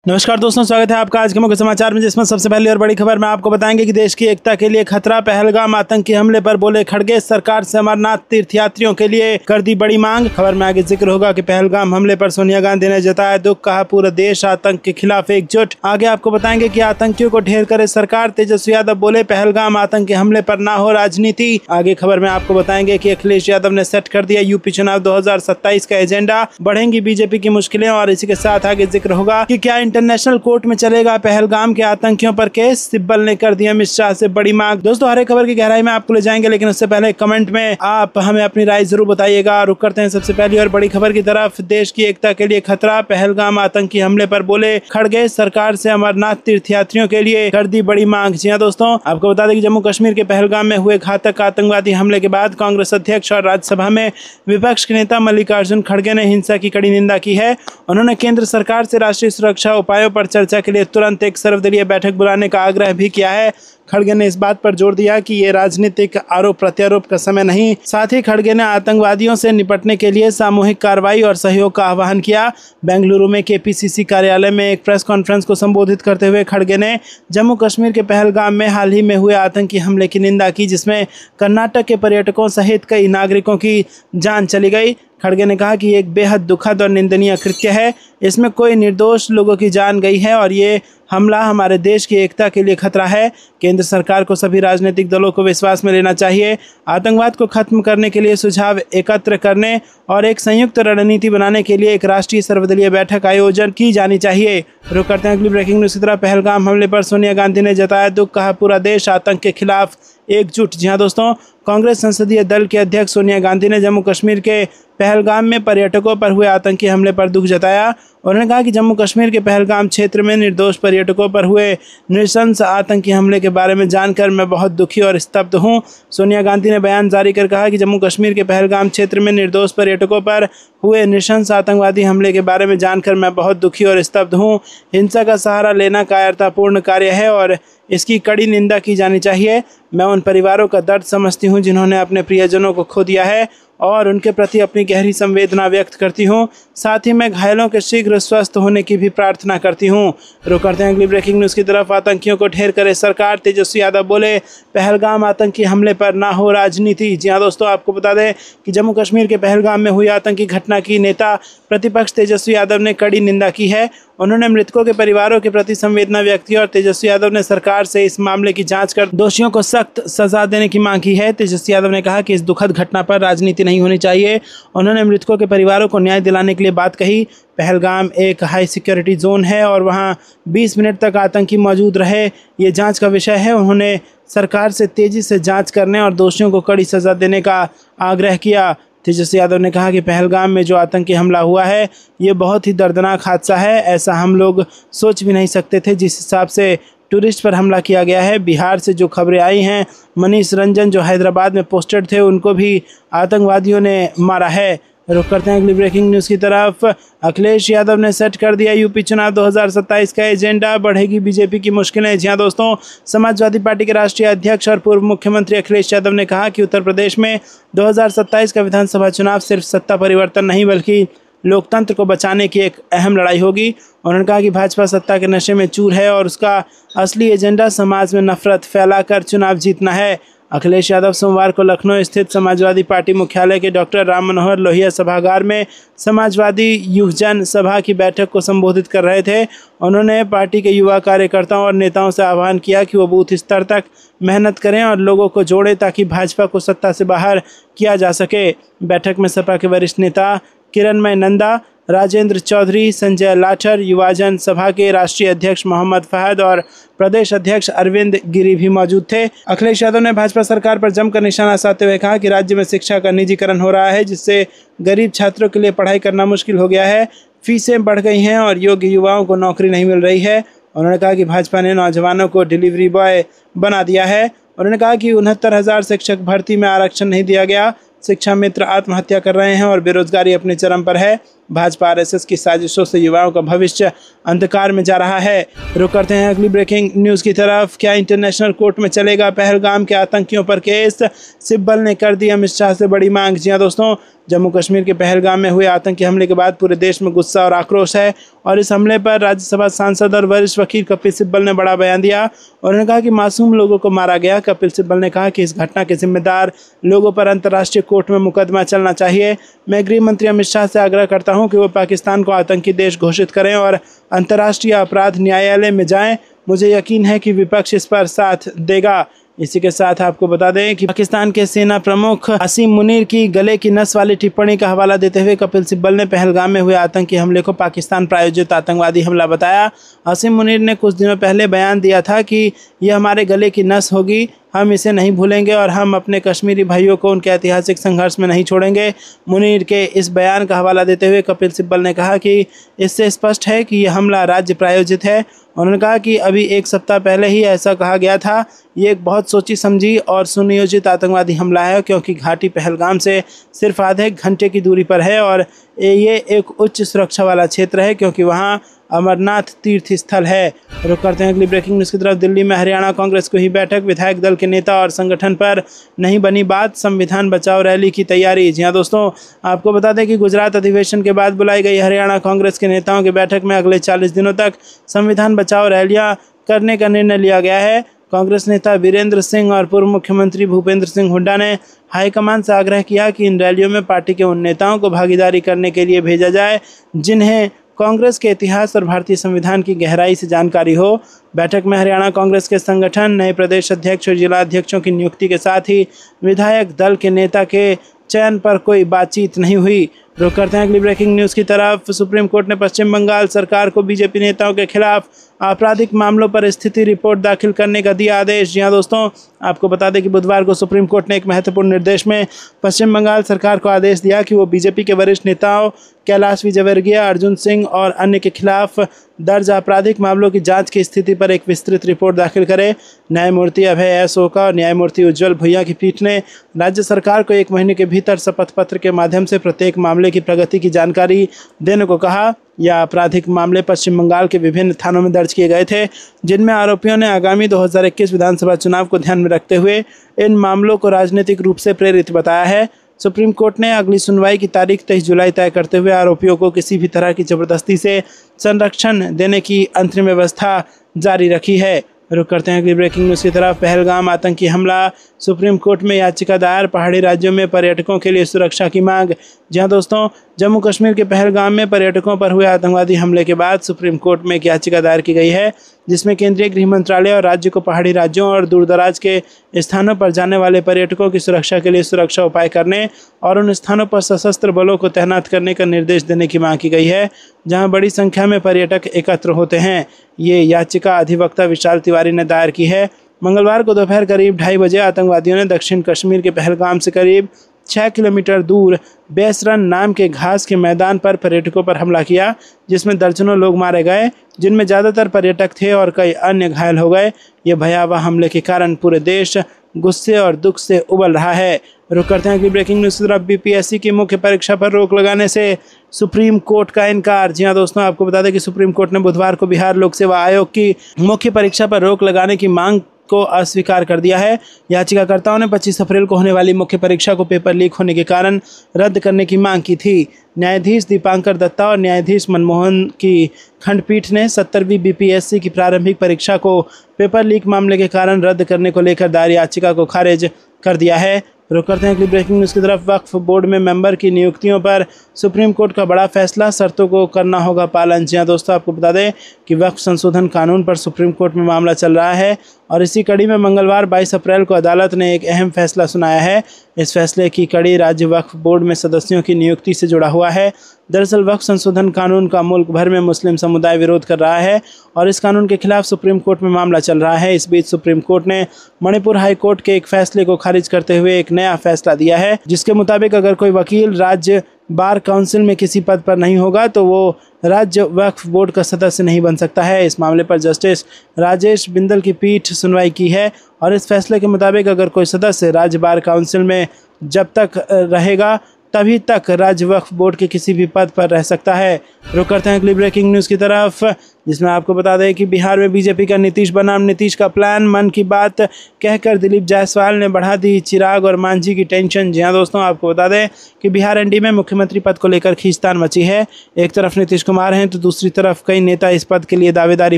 नमस्कार दोस्तों, स्वागत है आपका आज के मुख्य समाचार में, जिसमें सबसे पहली और बड़ी खबर में आपको बताएंगे कि देश की एकता के लिए खतरा। पहलगाम आतंकी हमले पर बोले खड़गे, सरकार से अमरनाथ तीर्थयात्रियों के लिए कर दी बड़ी मांग। खबर में आगे जिक्र होगा कि पहलगाम हमले पर सोनिया गांधी ने जताया दुख, कहा पूरा देश आतंक के खिलाफ एकजुट। आगे आपको बताएंगे कि आतंकियों को ढेर करे सरकार। तेजस्वी यादव बोले पहलगाम आतंकी हमले पर ना हो राजनीति। आगे खबर में आपको बताएंगे कि अखिलेश यादव ने सेट कर दिया यूपी चुनाव 2027 का एजेंडा, बढ़ेंगी बीजेपी की मुश्किलें। और इसी के साथ आगे जिक्र होगा कि क्या इंटरनेशनल कोर्ट में चलेगा पहलगाम के आतंकियों पर केस, सिब्बल ने कर दिया अमित शाह से बड़ी मांग। दोस्तों, हर एक खबर की गहराई में आपको ले जाएंगे, लेकिन उससे पहले कमेंट में आप हमें अपनी राय जरूर बताइएगा। रुक करते हैं सबसे पहली और बड़ी खबर की तरफ। देश की एकता के लिए खतरा, पहलगाम आतंकी हमले पर बोले खड़गे, सरकार से अमरनाथ तीर्थयात्रियों के लिए कर दी बड़ी मांग। जी हां दोस्तों, आपको बता दें कि जम्मू कश्मीर के पहलगाम में हुए घातक आतंकवादी हमले के बाद कांग्रेस अध्यक्ष और राज्यसभा में विपक्ष के नेता मल्लिकार्जुन खड़गे ने हिंसा की कड़ी निंदा की है। उन्होंने केंद्र सरकार से राष्ट्रीय सुरक्षा उपायों पर चर्चा के लिए तुरंत एक सर्वदलीय बैठक बुलाने का आग्रह भी किया है। खड़गे ने इस बात पर जोर दिया कि ये राजनीतिक आरोप प्रत्यारोप का समय नहीं। साथ ही खड़गे ने आतंकवादियों से निपटने के लिए सामूहिक कार्रवाई और सहयोग का आह्वान किया। बेंगलुरु में केपीसीसी कार्यालय में एक प्रेस कॉन्फ्रेंस को संबोधित करते हुए खड़गे ने जम्मू कश्मीर के पहलगाम में हाल ही में हुए आतंकी हमले की निंदा की, जिसमें कर्नाटक के पर्यटकों सहित कई नागरिकों की जान चली गई। खड़गे ने कहा कि ये एक बेहद दुखद और निंदनीय कृत्य है। इसमें कोई निर्दोष लोगों की जान गई है और ये हमला हमारे देश की एकता के लिए खतरा है। केंद्र सरकार को सभी राजनीतिक दलों को विश्वास में लेना चाहिए। आतंकवाद को खत्म करने के लिए सुझाव एकत्र करने और एक संयुक्त रणनीति बनाने के लिए एक राष्ट्रीय सर्वदलीय बैठक आयोजन की जानी चाहिए। रुक करते हैं अगली ब्रेकिंग न्यूज की तरफ। पहलगाम हमले पर सोनिया गांधी ने जताया दुख, कहा पूरा देश आतंक के खिलाफ एकजुट। जी हां दोस्तों, कांग्रेस संसदीय दल के अध्यक्ष सोनिया गांधी ने जम्मू कश्मीर के पहलगाम में पर्यटकों पर हुए आतंकी हमले पर दुख जताया। उन्होंने कहा कि जम्मू कश्मीर के पहलगाम क्षेत्र में निर्दोष पर्यटकों पर हुए नृशंस आतंकी हमले के बारे में जानकर मैं बहुत दुखी और स्तब्ध हूं। सोनिया गांधी ने बयान जारी कर कहा कि जम्मू कश्मीर के पहलगाम क्षेत्र में निर्दोष पर्यटकों पर हुए नृशंस आतंकवादी हमले के बारे में जानकर मैं बहुत दुखी और स्तब्ध हूं। हिंसा का सहारा लेना कायरतापूर्ण कार्य है और इसकी कड़ी निंदा की जानी चाहिए। मैं उन परिवारों का दर्द समझती हूं जिन्होंने अपने प्रियजनों को खो दिया है और उनके प्रति अपनी गहरी संवेदना व्यक्त करती हूं। साथ ही मैं घायलों के शीघ्र स्वस्थ होने की भी प्रार्थना करती हूं। रुक करते हैं अगली ब्रेकिंग न्यूज़ की तरफ। आतंकियों को ढेर करे सरकार, तेजस्वी यादव बोले पहलगाम आतंकी हमले पर ना हो राजनीति। जी हां दोस्तों, आपको बता दें कि जम्मू कश्मीर के पहलगाम में हुई आतंकी घटना की नेता प्रतिपक्ष तेजस्वी यादव ने कड़ी निंदा की है। उन्होंने मृतकों के परिवारों के प्रति संवेदना व्यक्त की और तेजस्वी यादव ने सरकार से इस मामले की जांच कर दोषियों को सख्त सजा देने की मांग की है। तेजस्वी यादव ने कहा कि इस दुखद घटना पर राजनीति नहीं होनी चाहिए। उन्होंने मृतकों के परिवारों को न्याय दिलाने के लिए बात कही। पहलगाम एक हाई सिक्योरिटी जोन है और वहां 20 मिनट तक आतंकी मौजूद रहे, ये जांच का विषय है। उन्होंने सरकार से तेजी से जांच करने और दोषियों को कड़ी सजा देने का आग्रह किया। तेजस्वी यादव ने कहा कि पहलगाम में जो आतंकी हमला हुआ है ये बहुत ही दर्दनाक हादसा है। ऐसा हम लोग सोच भी नहीं सकते थे जिस हिसाब से टूरिस्ट पर हमला किया गया है। बिहार से जो खबरें आई हैं, मनीष रंजन जो हैदराबाद में पोस्टेड थे उनको भी आतंकवादियों ने मारा है। रुक करते हैं अगली ब्रेकिंग न्यूज़ की तरफ। अखिलेश यादव ने सेट कर दिया यूपी चुनाव 2027 का एजेंडा, बढ़ेगी बीजेपी की मुश्किलें। जी हां दोस्तों, समाजवादी पार्टी के राष्ट्रीय अध्यक्ष और पूर्व मुख्यमंत्री अखिलेश यादव ने कहा कि उत्तर प्रदेश में 2027 का विधानसभा चुनाव सिर्फ सत्ता परिवर्तन नहीं बल्कि लोकतंत्र को बचाने की एक अहम लड़ाई होगी। उन्होंने कहा कि भाजपा सत्ता के नशे में चूर है और उसका असली एजेंडा समाज में नफरत फैलाकर चुनाव जीतना है। अखिलेश यादव सोमवार को लखनऊ स्थित समाजवादी पार्टी मुख्यालय के डॉक्टर राम मनोहर लोहिया सभागार में समाजवादी युवजन सभा की बैठक को संबोधित कर रहे थे। उन्होंने पार्टी के युवा कार्यकर्ताओं और नेताओं से आह्वान किया कि वो बूथ स्तर तक मेहनत करें और लोगों को जोड़ें ताकि भाजपा को सत्ता से बाहर किया जा सके। बैठक में सपा के वरिष्ठ नेता किरणमय नंदा, राजेंद्र चौधरी, संजय लाठर, युवाजन सभा के राष्ट्रीय अध्यक्ष मोहम्मद फहद और प्रदेश अध्यक्ष अरविंद गिरी भी मौजूद थे। अखिलेश यादव ने भाजपा सरकार पर जमकर निशाना साधते हुए कहा कि राज्य में शिक्षा का निजीकरण हो रहा है, जिससे गरीब छात्रों के लिए पढ़ाई करना मुश्किल हो गया है। फीसें बढ़ गई हैं और योग्य युवाओं को नौकरी नहीं मिल रही है। उन्होंने कहा कि भाजपा ने नौजवानों को डिलीवरी बॉय बना दिया है। उन्होंने कहा कि 69,000 शिक्षक भर्ती में आरक्षण नहीं दिया गया। शिक्षा मित्र आत्महत्या कर रहे हैं और बेरोजगारी अपने चरम पर है। भाजपा आरएसएस की साजिशों से युवाओं का भविष्य अंधकार में जा रहा है। रुक करते हैं अगली ब्रेकिंग न्यूज़ की तरफ। क्या इंटरनेशनल कोर्ट में चलेगा पहलगाम के आतंकियों पर केस? सिब्बल ने कर दी अमित शाह से बड़ी मांग। जी हां दोस्तों, जम्मू कश्मीर के पहलगाम में हुए आतंकी हमले के बाद पूरे देश में गुस्सा और आक्रोश है और इस हमले पर राज्यसभा सांसद और वरिष्ठ वकील कपिल सिब्बल ने बड़ा बयान दिया और उन्होंने कहा कि मासूम लोगों को मारा गया। कपिल सिब्बल ने कहा कि इस घटना के जिम्मेदार लोगों पर अंतर्राष्ट्रीय कोर्ट में मुकदमा चलना चाहिए। मैं गृह मंत्री अमित शाह से आग्रह करता हूं कि वो पाकिस्तान को आतंकी देश घोषित करें और अंतर्राष्ट्रीय अपराध न्यायालय में जाएं। मुझे यकीन है कि विपक्ष इस पर साथ देगा। इसी के साथ आपको बता दें कि पाकिस्तान के सेना प्रमुख असीम मुनीर की गले की नस वाली टिप्पणी का हवाला देते हुए कपिल सिब्बल ने पहलगाम में हुए आतंकी हमले को पाकिस्तान प्रायोजित आतंकवादी हमला बताया। असीम मुनीर ने कुछ दिनों पहले बयान दिया था कि यह हमारे गले की नस होगी, हम इसे नहीं भूलेंगे और हम अपने कश्मीरी भाइयों को उनके ऐतिहासिक संघर्ष में नहीं छोड़ेंगे। मुनीर के इस बयान का हवाला देते हुए कपिल सिब्बल ने कहा कि इससे स्पष्ट है कि यह हमला राज्य प्रायोजित है। उन्होंने कहा कि अभी एक सप्ताह पहले ही ऐसा कहा गया था। ये एक बहुत सोची समझी और सुनियोजित आतंकवादी हमला है क्योंकि घाटी पहलगाम से सिर्फ आधे घंटे की दूरी पर है और ये एक उच्च सुरक्षा वाला क्षेत्र है क्योंकि वहाँ अमरनाथ तीर्थ स्थल है। रुक करते हैं अगली ब्रेकिंग न्यूज़ की तरफ। दिल्ली में हरियाणा कांग्रेस की हुई बैठक, विधायक दल के नेता और संगठन पर नहीं बनी बात, संविधान बचाओ रैली की तैयारी। जी हां दोस्तों, आपको बता दें कि गुजरात अधिवेशन के बाद बुलाई गई हरियाणा कांग्रेस के नेताओं की बैठक में अगले 40 दिनों तक संविधान बचाओ रैलियां करने का निर्णय लिया गया है। कांग्रेस नेता वीरेंद्र सिंह और पूर्व मुख्यमंत्री भूपेंद्र सिंह हुड्डा ने हाईकमान से आग्रह किया कि इन रैलियों में पार्टी के उन नेताओं को भागीदारी करने के लिए भेजा जाए जिन्हें कांग्रेस के इतिहास और भारतीय संविधान की गहराई से जानकारी हो। बैठक में हरियाणा कांग्रेस के संगठन, नए प्रदेश अध्यक्ष और जिला अध्यक्षों की नियुक्ति के साथ ही विधायक दल के नेता के चयन पर कोई बातचीत नहीं हुई। रुक करते हैं अगली ब्रेकिंग न्यूज़ की तरफ। सुप्रीम कोर्ट ने पश्चिम बंगाल सरकार को बीजेपी नेताओं के खिलाफ आपराधिक मामलों पर स्थिति रिपोर्ट दाखिल करने का दिया आदेश। जी हां दोस्तों, आपको बता दें कि बुधवार को सुप्रीम कोर्ट ने एक महत्वपूर्ण निर्देश में पश्चिम बंगाल सरकार को आदेश दिया कि वो बीजेपी के वरिष्ठ नेताओं कैलाश विजयवर्गीय, अर्जुन सिंह और अन्य के खिलाफ दर्ज आपराधिक मामलों की जांच की स्थिति पर एक विस्तृत रिपोर्ट दाखिल करे। न्यायमूर्ति अभय एस ओका और न्यायमूर्ति उज्ज्वल भुइयां की पीठ ने राज्य सरकार को 1 महीने के भीतर शपथ पत्र के माध्यम से प्रत्येक मामले की प्रगति की जानकारी देने को कहा। यह आपराधिक मामले पश्चिम बंगाल के विभिन्न थानों में दर्ज किए गए थे जिनमें आरोपियों ने आगामी 2021 विधानसभा चुनाव को ध्यान में रखते हुए इन मामलों को राजनीतिक रूप से प्रेरित बताया है। सुप्रीम कोर्ट ने अगली सुनवाई की तारीख 23 जुलाई तय करते हुए आरोपियों को किसी भी तरह की जबरदस्ती से संरक्षण देने की अंतरिम व्यवस्था जारी रखी है। रुक करते हैं अगली ब्रेकिंग न्यूज़ की तरफ। पहलगाम आतंकी हमला, सुप्रीम कोर्ट में याचिका दायर, पहाड़ी राज्यों में पर्यटकों के लिए सुरक्षा की मांग। जी हां दोस्तों, जम्मू कश्मीर के पहलगाम में पर्यटकों पर हुए आतंकवादी हमले के बाद सुप्रीम कोर्ट में एक याचिका दायर की गई है जिसमें केंद्रीय गृह मंत्रालय और राज्य को पहाड़ी राज्यों और दूरदराज के स्थानों पर जाने वाले पर्यटकों की सुरक्षा के लिए सुरक्षा उपाय करने और उन स्थानों पर सशस्त्र बलों को तैनात करने का निर्देश देने की मांग की गई है जहां बड़ी संख्या में पर्यटक एकत्र होते हैं। ये याचिका अधिवक्ता विशाल तिवारी ने दायर की है। मंगलवार को दोपहर करीब 2:30 बजे आतंकवादियों ने दक्षिण कश्मीर के पहलगाम से करीब 6 किलोमीटर दूर बेसरन नाम के घास के मैदान पर पर्यटकों पर हमला किया जिसमें दर्जनों लोग मारे गए जिनमें ज़्यादातर पर्यटक थे और कई अन्य घायल हो गए। ये भयावह हमले के कारण पूरे देश गुस्से और दुख से उबल रहा है। रुक करते हैं अगली ब्रेकिंग न्यूज़ की तरफ। बीपीएससी की मुख्य परीक्षा पर रोक लगाने से सुप्रीम कोर्ट का इनकार। जी हां दोस्तों, आपको बता दें कि सुप्रीम कोर्ट ने बुधवार को बिहार लोक सेवा आयोग की मुख्य परीक्षा पर रोक लगाने की मांग को अस्वीकार कर दिया है। याचिकाकर्ताओं ने 25 अप्रैल को होने वाली मुख्य परीक्षा को पेपर लीक होने के कारण रद्द करने की मांग की थी। न्यायाधीश दीपांकर दत्ता और न्यायाधीश मनमोहन की खंडपीठ ने 70वीं बीपीएससी की प्रारंभिक परीक्षा को पेपर लीक मामले के कारण रद्द करने को लेकर दायर याचिका को खारिज कर दिया है। रुक करते हैं अगली ब्रेकिंग न्यूज़ की तरफ। वक्फ बोर्ड में मेंबर की नियुक्तियों पर सुप्रीम कोर्ट का बड़ा फैसला, शर्तों को करना होगा पालन। जी हां दोस्तों, आपको बता दें कि वक्फ संशोधन कानून पर सुप्रीम कोर्ट में मामला चल रहा है और इसी कड़ी में मंगलवार 22 अप्रैल को अदालत ने एक अहम फैसला सुनाया है। इस फैसले की कड़ी राज्य वक्फ बोर्ड में सदस्यों की नियुक्ति से जुड़ा हुआ है। दरअसल वक्फ संशोधन कानून का मुल्क भर में मुस्लिम समुदाय विरोध कर रहा है और इस कानून के खिलाफ सुप्रीम कोर्ट में मामला चल रहा है। इस बीच सुप्रीम कोर्ट ने मणिपुर हाई कोर्ट के एक फैसले को खारिज करते हुए एक नया फैसला दिया है जिसके मुताबिक अगर कोई वकील राज्य बार काउंसिल में किसी पद पर नहीं होगा तो वो राज्य वक्फ बोर्ड का सदस्य नहीं बन सकता है। इस मामले पर जस्टिस राजेश बिंदल की पीठ सुनवाई की है और इस फैसले के मुताबिक अगर कोई सदस्य राज्य बार काउंसिल में जब तक रहेगा तभी तक राज्य वक्फ बोर्ड के किसी भी पद पर रह सकता है। रुक करते हैं अगली ब्रेकिंग न्यूज़ की तरफ, जिसमें आपको बता दें कि बिहार में बीजेपी का नीतीश बनाम नीतीश का प्लान। मन की बात कहकर दिलीप जायसवाल ने बढ़ा दी चिराग और मांझी की टेंशन। जी हाँ दोस्तों, आपको बता दें कि बिहार एनडीए में मुख्यमंत्री पद को लेकर खींचतान मची है। एक तरफ नीतीश कुमार हैं तो दूसरी तरफ कई नेता इस पद के लिए दावेदारी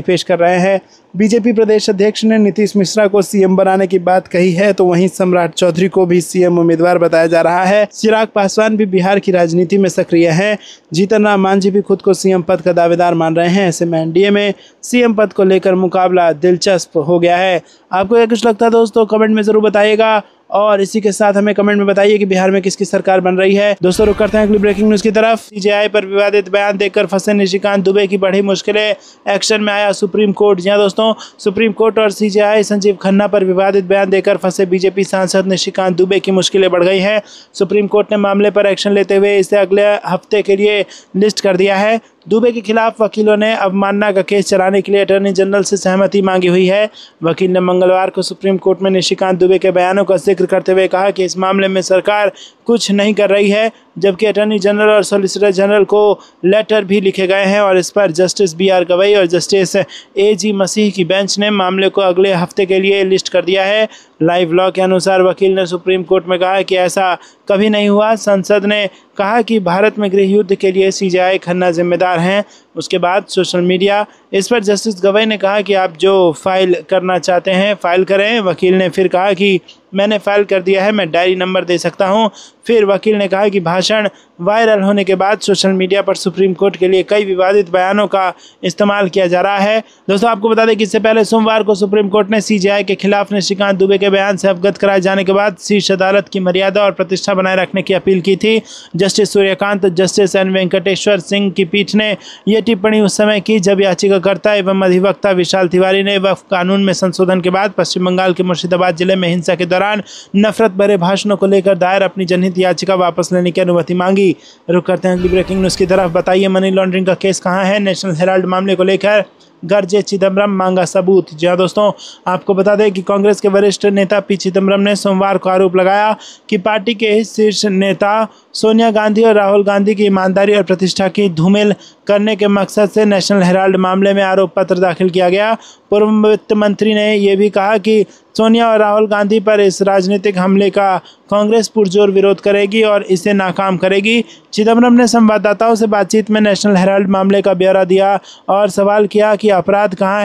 पेश कर रहे हैं। बीजेपी प्रदेश अध्यक्ष ने नीतीश मिश्रा को सीएम बनाने की बात कही है, तो वहीं सम्राट चौधरी को भी सीएम उम्मीदवार बताया जा रहा है। चिराग पासवान भी बिहार की राजनीति में सक्रिय हैं। जीतन राम मांझी भी खुद को सीएम पद का दावेदार मान रहे हैं। ऐसे में एनडीए में सीएम पद को लेकर मुकाबला दिलचस्प हो गया है। आपको क्या कुछ लगता है दोस्तों, कमेंट में जरूर बताइएगा। और इसी के साथ हमें कमेंट में बताइए कि बिहार में किसकी सरकार बन रही है। दोस्तों रुक करते हैं अगली ब्रेकिंग न्यूज़ की तरफ। सीजेआई पर विवादित बयान देकर फंसे निशिकांत दुबे की बढ़ी मुश्किलें, एक्शन में आया सुप्रीम कोर्ट। जी हां दोस्तों, सुप्रीम कोर्ट और सीजेआई संजीव खन्ना पर विवादित बयान देकर फंसे बीजेपी सांसद निशिकांत दुबे की मुश्किलें बढ़ गई हैं। सुप्रीम कोर्ट ने मामले पर एक्शन लेते हुए इसे अगले हफ्ते के लिए लिस्ट कर दिया है। दुबे के खिलाफ वकीलों ने अवमानना का केस चलाने के लिए अटॉर्नी जनरल से सहमति मांगी हुई है। वकील ने मंगलवार को सुप्रीम कोर्ट में निशिकांत दुबे के बयानों का जिक्र करते हुए कहा कि इस मामले में सरकार कुछ नहीं कर रही है, जबकि अटॉर्नी जनरल और सॉलिसिटर जनरल को लेटर भी लिखे गए हैं और इस पर जस्टिस BR गवई और जस्टिस AG मसीह की बेंच ने मामले को अगले हफ्ते के लिए लिस्ट कर दिया है। लाइव लॉ के अनुसार वकील ने सुप्रीम कोर्ट में कहा कि ऐसा कभी नहीं हुआ। संसद ने कहा कि भारत में गृह युद्ध के लिए सीजेआई खन्ना जिम्मेदार हैं। उसके बाद सोशल मीडिया, इस पर जस्टिस गवई ने कहा कि आप जो फाइल करना चाहते हैं फाइल करें। वकील ने फिर कहा कि मैंने फाइल कर दिया है, मैं डायरी नंबर दे सकता हूं। फिर वकील ने कहा कि भाषण वायरल होने के बाद सोशल मीडिया पर सुप्रीम कोर्ट के लिए कई विवादित बयानों का इस्तेमाल किया जा रहा है। दोस्तों आपको बता दें कि इससे पहले सोमवार को सुप्रीम कोर्ट ने सीजेआई के खिलाफ निशिकांत दुबे के बयान से अवगत कराए जाने के बाद शीर्ष अदालत की मर्यादा और प्रतिष्ठा बनाए रखने की अपील की थी। Justice Suryakant, justice N Venkateshwar Singh की पीठ ने यह टिप्पणी उस समय की जब याचिकाकर्ता एवं अधिवक्ता विशाल तिवारी ने वक्फ कानून में संशोधन के बाद पश्चिम बंगाल के मुर्शिदाबाद जिले में हिंसा के दौरान नफरत भरे भाषणों को लेकर दायर अपनी जनहित याचिका वापस लेने की अनुमति मांगी। रुक करते हैं अगली ब्रेकिंग न्यूज़ की तरफ। बताइए मनी लॉन्ड्रिंग का केस कहां है। नेशनल हेराल्ड मामले को लेकर गरजे चिदम्बरम, मांगा सबूत। जी हाँ दोस्तों, आपको बता दें कि कांग्रेस के वरिष्ठ नेता पी चिदम्बरम ने सोमवार को आरोप लगाया कि पार्टी के शीर्ष नेता सोनिया गांधी और राहुल गांधी की ईमानदारी और प्रतिष्ठा की धूमिल करने के मकसद से नेशनल हेराल्ड मामले में आरोप पत्र दाखिल किया गया। पूर्व वित्त मंत्री ने यह भी कहा कि सोनिया और राहुल गांधी पर इस राजनीतिक हमले का कांग्रेस पुरजोर विरोध करेगी और इसे नाकाम करेगी। चिदम्बरम ने संवाददाताओं से बातचीत में नेशनल हेराल्ड मामले का ब्यौरा दिया और सवाल किया कि अपराध कहाँ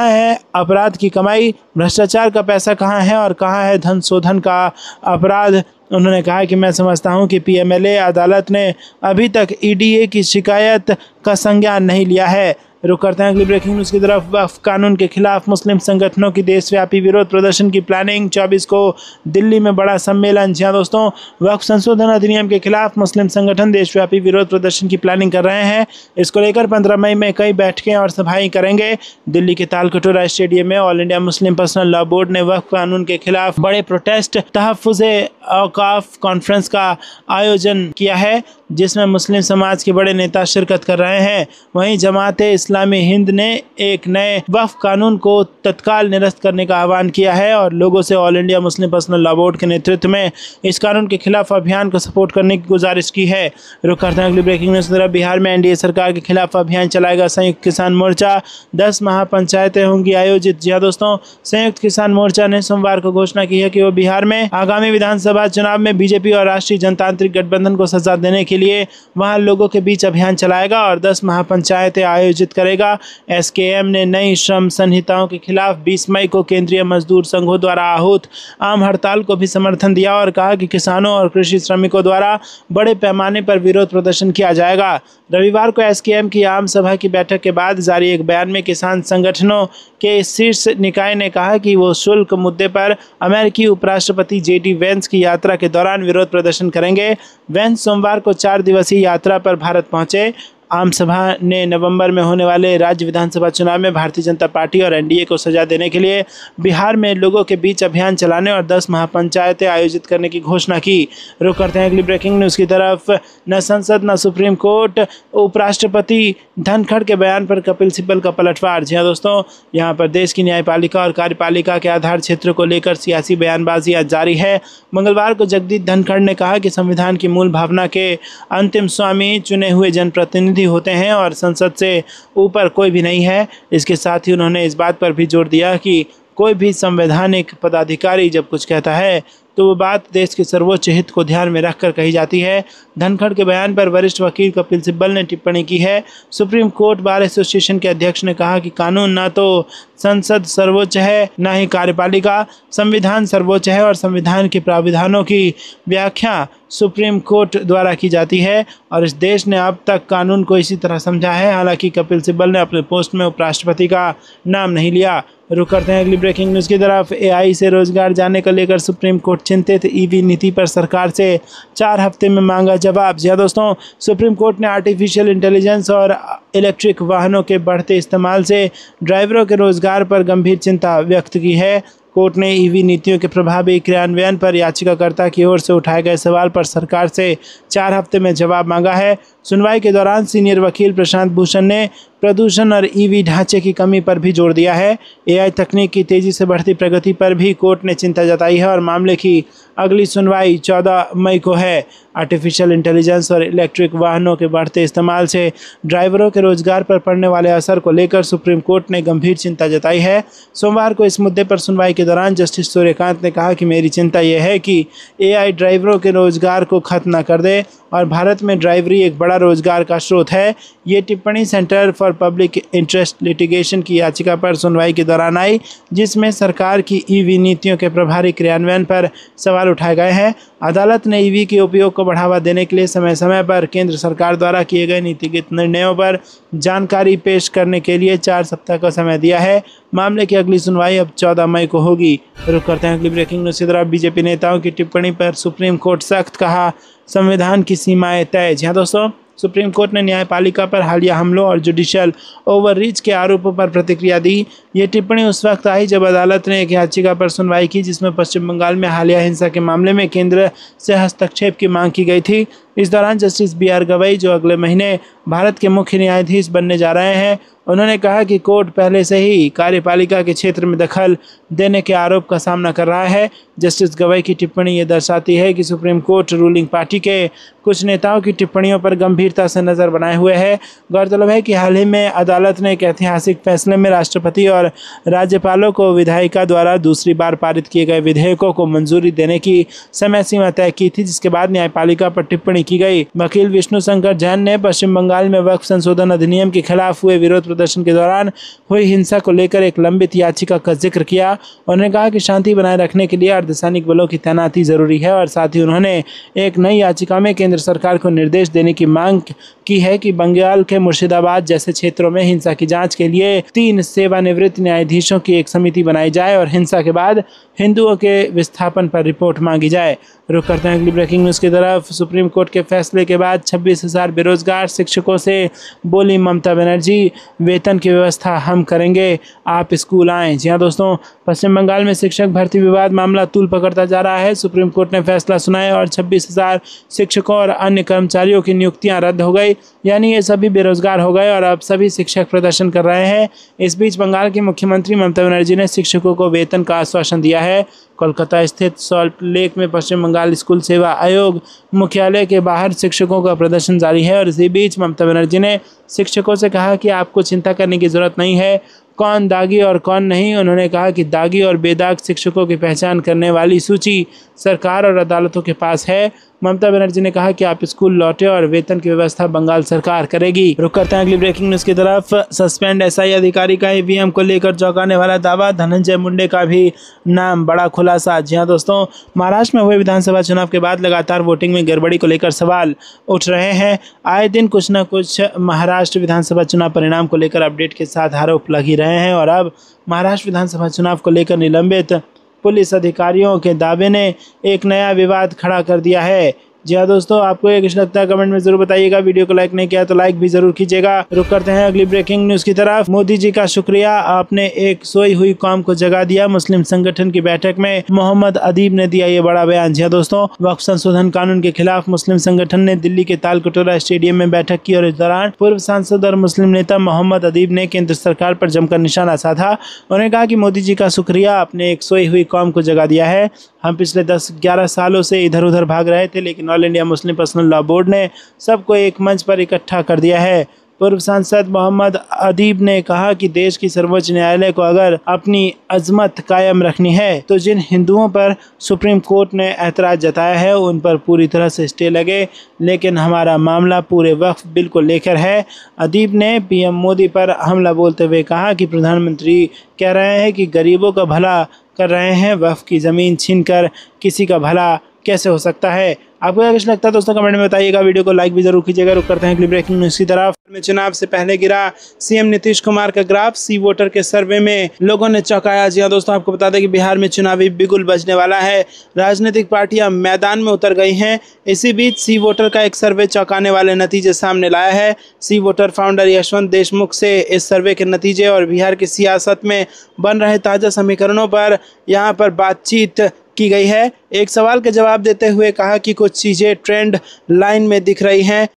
है अपराध की कमाई, भ्रष्टाचार का पैसा कहाँ है और कहाँ है धन शोधन का अपराध। उन्होंने कहा कि मैं समझता हूं कि PMLA अदालत ने अभी तक EDA की शिकायत का संज्ञान नहीं लिया है। रुक करते हैं अगली ब्रेकिंग न्यूज़ की तरफ। वक्फ कानून के खिलाफ मुस्लिम संगठनों की देशव्यापी विरोध प्रदर्शन की प्लानिंग, 24 को दिल्ली में बड़ा सम्मेलन। जी हाँ दोस्तों, वक्फ संशोधन अधिनियम के खिलाफ मुस्लिम संगठन देशव्यापी विरोध प्रदर्शन की प्लानिंग कर रहे हैं। इसको लेकर 15 मई में कई बैठकें और सभाएं करेंगे। दिल्ली के तालकटोरा स्टेडियम में all India Muslim personal law board ने वक्फ कानून के खिलाफ बड़े प्रोटेस्ट तहफ़्फ़ुज़े औक़ाफ़ कॉन्फ्रेंस का आयोजन किया है, जिसमें मुस्लिम समाज के बड़े नेता शिरकत कर रहे हैं। वहीं जमाते इस्लामी हिंद ने एक नए वक्फ कानून को तत्काल निरस्त करने का आह्वान किया है और लोगों से all India Muslim personal law board के नेतृत्व में इस कानून के खिलाफ अभियान को सपोर्ट करने की गुजारिश की है। रुक करते हैं अगली ब्रेकिंग न्यूज़ की तरफ। बिहार में एनडीए सरकार के खिलाफ अभियान चलाएगा संयुक्त किसान मोर्चा, 10 महापंचायतें होंगी आयोजित। जी हाँ दोस्तों, संयुक्त किसान मोर्चा ने सोमवार को घोषणा की है कि वो बिहार में आगामी विधानसभा चुनाव में बीजेपी और राष्ट्रीय जनतांत्रिक गठबंधन को सजा देने के लिए वहां लोगों के बीच अभियान चलाएगा और 10 महापंचायतें आयोजित करेगा। SKM ने नई श्रम संहिताओं के खिलाफ 20 मई को केंद्रीय मजदूर संघों द्वारा आहूत आम हड़ताल को भी समर्थन दिया और कहा कि किसानों और कृषि श्रमिकों द्वारा बड़े पैमाने पर विरोध प्रदर्शन किया जाएगा। रविवार को SKM की आम सभा की बैठक के बाद जारी एक बयान में किसान संगठनों के शीर्ष निकाय ने कहा कि वो शुल्क मुद्दे पर अमेरिकी उपराष्ट्रपति JD वेंस की यात्रा के दौरान विरोध प्रदर्शन करेंगे। वेंस सोमवार को 4 दिवसीय यात्रा पर भारत पहुंचे। आम सभा ने नवंबर में होने वाले राज्य विधानसभा चुनाव में भारतीय जनता पार्टी और एनडीए को सजा देने के लिए बिहार में लोगों के बीच अभियान चलाने और 10 महापंचायतें आयोजित करने की घोषणा की। रुक करते हैं अगली ब्रेकिंग न्यूज़ की तरफ। न संसद न सुप्रीम कोर्ट, उपराष्ट्रपति धनखड़ के बयान पर कपिल सिब्बल का पलटवार। जी हाँ दोस्तों, यहाँ पर देश की न्यायपालिका और कार्यपालिका के आधार क्षेत्र को लेकर सियासी बयानबाजी आज जारी है। मंगलवार को जगदीप धनखड़ ने कहा कि संविधान की मूल भावना के अंतिम स्वामी चुने हुए जनप्रतिनिधि होते हैं और संसद से ऊपर कोई भी नहीं है। इसके साथ ही उन्होंने इस बात पर भी जोर दिया कि कोई भी संवैधानिक पदाधिकारी जब कुछ कहता है तो वो बात देश के सर्वोच्च हित को ध्यान में रखकर कही जाती है। धनखड़ के बयान पर वरिष्ठ वकील कपिल सिब्बल ने टिप्पणी की है। सुप्रीम कोर्ट बार एसोसिएशन के अध्यक्ष ने कहा कि कानून ना तो संसद सर्वोच्च है ना ही कार्यपालिका, संविधान सर्वोच्च है और संविधान के प्राविधानों की व्याख्या सुप्रीम कोर्ट द्वारा की जाती है और इस देश ने अब तक कानून को इसी तरह समझा है। हालांकि कपिल सिब्बल ने अपने पोस्ट में उपराष्ट्रपति का नाम नहीं लिया। रुक करते हैं अगली ब्रेकिंग न्यूज़ की तरफ। एआई से रोजगार जाने को लेकर सुप्रीम कोर्ट चिंतित, ईवी नीति पर सरकार से 4 हफ्ते में मांगा जवाब। जी दोस्तों, सुप्रीम कोर्ट ने आर्टिफिशियल इंटेलिजेंस और इलेक्ट्रिक वाहनों के बढ़ते इस्तेमाल से ड्राइवरों के रोजगार पर गंभीर चिंता व्यक्त की है। कोर्ट ने ईवी नीतियों के प्रभावी क्रियान्वयन पर याचिकाकर्ता की ओर से उठाए गए सवाल पर सरकार से 4 हफ्ते में जवाब मांगा है। सुनवाई के दौरान सीनियर वकील प्रशांत भूषण ने प्रदूषण और ईवी ढांचे की कमी पर भी जोर दिया है। एआई तकनीक की तेजी से बढ़ती प्रगति पर भी कोर्ट ने चिंता जताई है और मामले की अगली सुनवाई 14 मई को है। आर्टिफिशियल इंटेलिजेंस और इलेक्ट्रिक वाहनों के बढ़ते इस्तेमाल से ड्राइवरों के रोजगार पर पड़ने वाले असर को लेकर सुप्रीम कोर्ट ने गंभीर चिंता जताई है। सोमवार को इस मुद्दे पर सुनवाई के दौरान जस्टिस सूर्यकांत ने कहा कि मेरी चिंता यह है कि एआई ड्राइवरों के रोजगार को खत्म न कर दे और भारत में ड्राइवरी एक बड़ा रोजगार का स्रोत है। ये टिप्पणी centre for public interest litigation की याचिका पर सुनवाई के दौरान आई, जिसमें सरकार की ईवी नीतियों के प्रभावी क्रियान्वयन पर सवाल उठाए गए हैं। अदालत ने ईवी के उपयोग को बढ़ावा देने के लिए समय समय पर केंद्र सरकार द्वारा किए गए नीतिगत निर्णयों पर जानकारी पेश करने के लिए 4 सप्ताह का समय दिया है। मामले की अगली सुनवाई अब 14 मई को होगी। रुक करते हैं अगली ब्रेकिंग न्यूज़ की तरफ। बीजेपी नेताओं की टिप्पणी पर सुप्रीम कोर्ट सख्त, कहा संविधान की सीमाएं तय। जी हाँ दोस्तों, सुप्रीम कोर्ट ने न्यायपालिका पर हालिया हमलों और जुडिशियल ओवररीच के आरोपों पर प्रतिक्रिया दी। ये टिप्पणी उस वक्त आई जब अदालत ने एक याचिका पर सुनवाई की जिसमें पश्चिम बंगाल में हालिया हिंसा के मामले में केंद्र से हस्तक्षेप की मांग की गई थी। इस दौरान जस्टिस BR गवई, जो अगले महीने भारत के मुख्य न्यायाधीश बनने जा रहे हैं, उन्होंने कहा कि कोर्ट पहले से ही कार्यपालिका के क्षेत्र में दखल देने के आरोप का सामना कर रहा है। जस्टिस गवई की टिप्पणी ये दर्शाती है कि सुप्रीम कोर्ट रूलिंग पार्टी के कुछ नेताओं की टिप्पणियों पर गंभीरता से नज़र बनाए हुए है। गौरतलब है कि हाल ही में अदालत ने एक ऐतिहासिक फैसले में राष्ट्रपति और राज्यपालों को विधायिका द्वारा दूसरी बार पारित किए गए विधेयकों को मंजूरी देने की समय सीमा तय की थी, जिसके बाद न्यायपालिका पर टिप्पणी की गई। वकील विष्णु शंकर जैन ने पश्चिम बंगाल में वक्फ संशोधन अधिनियम के खिलाफ हुए विरोध प्रदर्शन के दौरान हुई हिंसा को लेकर एक लंबित याचिका का जिक्र किया। उन्होंने कहा कि शांति बनाए रखने के लिए अर्धसैनिक बलों की तैनाती जरूरी है और साथ ही उन्होंने एक नई याचिका में केंद्र सरकार को निर्देश देने की मांग की है कि बंगाल के मुर्शिदाबाद जैसे क्षेत्रों में हिंसा की जांच के लिए 3 सेवानिवृत्त न्यायाधीशों की एक समिति बनाई जाए और हिंसा के बाद हिंदुओं के विस्थापन पर रिपोर्ट मांगी जाए। रुक करते हैं अगली ब्रेकिंग न्यूज़ की तरफ। सुप्रीम कोर्ट के फैसले के बाद 26,000 बेरोजगार शिक्षकों से बोली ममता बनर्जी, वेतन की व्यवस्था हम करेंगे, आप स्कूल आएँ। जी हाँ दोस्तों, पश्चिम बंगाल में शिक्षक भर्ती विवाद मामला तूल पकड़ता जा रहा है। सुप्रीम कोर्ट ने फैसला सुनाया और 26,000 शिक्षकों और अन्य कर्मचारियों की नियुक्तियां रद्द हो गई, यानी ये सभी बेरोजगार हो गए और अब सभी शिक्षक प्रदर्शन कर रहे हैं। इस बीच बंगाल की मुख्यमंत्री ममता बनर्जी ने शिक्षकों को वेतन का आश्वासन दिया है। कोलकाता स्थित सॉल्ट लेक में पश्चिम बंगाल स्कूल सेवा आयोग मुख्यालय के बाहर शिक्षकों का प्रदर्शन जारी है और इसी बीच ममता बनर्जी ने शिक्षकों से कहा कि आपको चिंता करने की जरूरत नहीं है, कौन दागी और कौन नहीं। उन्होंने कहा कि दागी और बेदाग शिक्षकों की पहचान करने वाली सूची सरकार और अदालतों के पास है। ममता बनर्जी ने कहा कि आप स्कूल लौटे और वेतन की व्यवस्था बंगाल सरकार करेगी। रुक करते हैं अगली ब्रेकिंग न्यूज़ की तरफ। सस्पेंड एसआई अधिकारी का ईवीएम को लेकर चौंकाने वाला दावा, धनंजय मुंडे का भी नाम, बड़ा खुलासा। जी हाँ दोस्तों, महाराष्ट्र में हुए विधानसभा चुनाव के बाद लगातार वोटिंग में गड़बड़ी को लेकर सवाल उठ रहे हैं। आए दिन कुछ न कुछ महाराष्ट्र विधानसभा चुनाव परिणाम को लेकर अपडेट के साथ आरोप लग ही रहे हैं और अब महाराष्ट्र विधानसभा चुनाव को लेकर निलंबित पुलिस अधिकारियों के दावे ने एक नया विवाद खड़ा कर दिया है। जी हाँ दोस्तों, आपको ये कुछ लगता है कमेंट में जरूर बताइएगा। वीडियो को लाइक नहीं किया तो लाइक भी जरूर कीजिएगा। रुक करते हैं अगली ब्रेकिंग न्यूज की तरफ। मोदी जी का शुक्रिया, आपने एक सोई हुई कौम को जगा दिया। मुस्लिम संगठन की बैठक में मोहम्मद अदीब ने दिया ये बड़ा बयान। जी हाँ दोस्तों, वक्फ संशोधन कानून के खिलाफ मुस्लिम संगठन ने दिल्ली के तालकटोरा स्टेडियम में बैठक की और इस दौरान पूर्व सांसद और मुस्लिम नेता मोहम्मद अदीब ने केंद्र सरकार पर जमकर निशाना साधा। उन्होंने कहा कि मोदी जी का शुक्रिया, आपने एक सोई हुई कौम को जगा दिया है। हम पिछले 10-11 सालों से इधर उधर भाग रहे थे, लेकिन all India Muslim personal law board ने सबको एक मंच पर इकट्ठा कर दिया है। पूर्व सांसद मोहम्मद अदीब ने कहा कि देश की सर्वोच्च न्यायालय को अगर अपनी अजमत कायम रखनी है तो जिन हिंदुओं पर सुप्रीम कोर्ट ने एतराज जताया है उन पर पूरी तरह से स्टे लगे, लेकिन हमारा मामला पूरे वक्फ बिल को लेकर है। अदीब ने पीएम मोदी पर हमला बोलते हुए कहा कि प्रधानमंत्री कह रहे हैं कि गरीबों का भला कर रहे हैं, वक्फ की ज़मीन छीनकर किसी का भला कैसे हो सकता है। आपको क्या कुछ लगता है दोस्तों, कमेंट में बताइएगा। वीडियो को लाइक भी जरूर कीजिएगा। रुक करते हैं अगली ब्रेकिंग न्यूज़ की तरफ। में चुनाव से पहले गिरा सीएम नीतीश कुमार का ग्राफ, सी वोटर के सर्वे में लोगों ने चौंकाया। जी हाँ दोस्तों, आपको बता दें कि बिहार में चुनावी बिगुल बजने वाला है। राजनीतिक पार्टियां मैदान में उतर गई हैं। इसी बीच सी वोटर का एक सर्वे चौंकाने वाले नतीजे सामने लाया है। सी वोटर फाउंडर यशवंत देशमुख से इस सर्वे के नतीजे और बिहार की सियासत में बन रहे ताज़ा समीकरणों पर यहाँ पर बातचीत की गई है। एक सवाल का जवाब देते हुए कहा कि कुछ चीज़ें ट्रेंड लाइन में दिख रही हैं।